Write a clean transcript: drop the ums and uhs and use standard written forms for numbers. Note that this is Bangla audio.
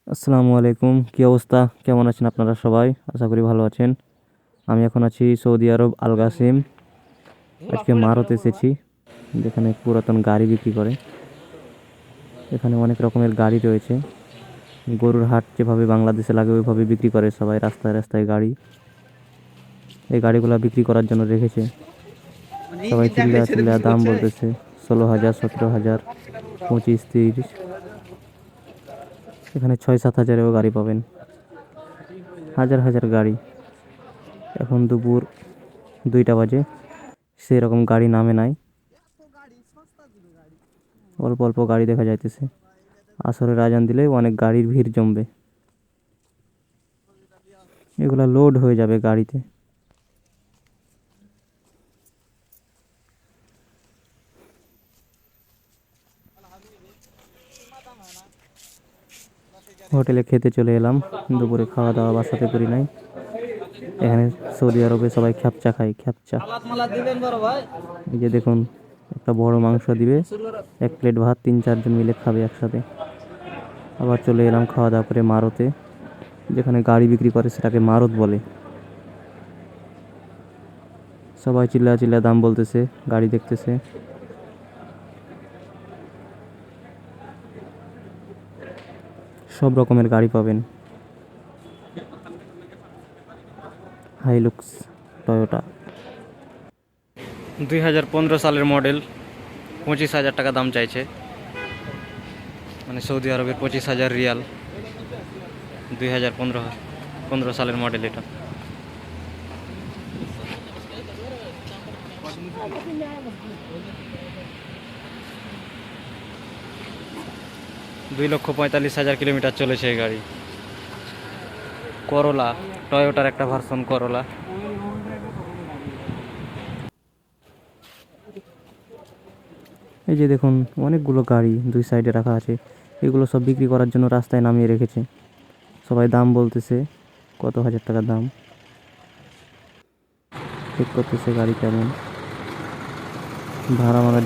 আসসালামু আলাইকুম, কি অবস্থা? কেমন আছেন আপনারা সবাই? আশা করি ভালো আছেন। আমি এখন আছি সৌদি আরব আল গাসিম। আজকে মারত এসেছি, যেখানে পুরাতন গাড়ি বিক্রি করে। এখানে অনেক রকমের গাড়ি রয়েছে। গরুর হাট যেভাবে বাংলাদেশে লাগে ওইভাবে বিক্রি করে সবাই, রাস্তায় রাস্তায় গাড়ি। এই গাড়িগুলো বিক্রি করার জন্য রেখেছে। সবাই চিল্লা চিল্লা দাম বলতেছে, 16,000, 17,000, 25, 30। এখানে 6-7 হাজারেও গাড়ি পাবেন, হাজার হাজার গাড়ি। এখন দুপুর 2টা বাজে, সেই রকম গাড়ি নামে নাই, অল্প অল্প গাড়ি দেখা যাইতেছে। আসরের আজান দিলে অনেক গাড়ির ভিড় জমবে, এগুলা লোড হয়ে যাবে গাড়িতে। হোটেলে খেতে চলে এলাম, দুপুরে খাওয়া দাওয়া বাসাতে করি নাই। এখানে সৌদি আরবে সবাই খ্যাপচা খায়, খ্যাপচা। এই যে দেখুন, একটা বড় মাংস দিবে, 1 প্লেট ভাত 3-4 জন মিলে খাবে একসাথে। আবার চলে এলাম খাওয়া দাওয়া করে মারতে, যেখানে গাড়ি বিক্রি করে সেটাকে মারত বলে। সবাই চিল্লা চিল্লা দাম বলতেছে, গাড়ি দেখতেছে। সব রকমের গাড়ি পাবেন, হাইলুক্স, টয়োটা। 2015 সালের মডেল, 25,000 টাকা দাম চাইছে, মানে সৌদি আরবের 25,000 রিয়াল। 2015 সালের মডেল এটা। 2,45,000 কিলোমিটার চলেছে এই গাড়ি। করোলা, টয়োটার একটা ভার্সন করোলা। এই যে দেখুন, অনেকগুলো গাড়ি দুই সাইডে রাখা আছে। এগুলো সব বিক্রি করার জন্য রাস্তায় নামিয়ে রেখেছে। সবাই দাম বলতেছে, কত হাজার টাকা দাম। চেক করতেছে গাড়ি কেমন, ভাড়া মারা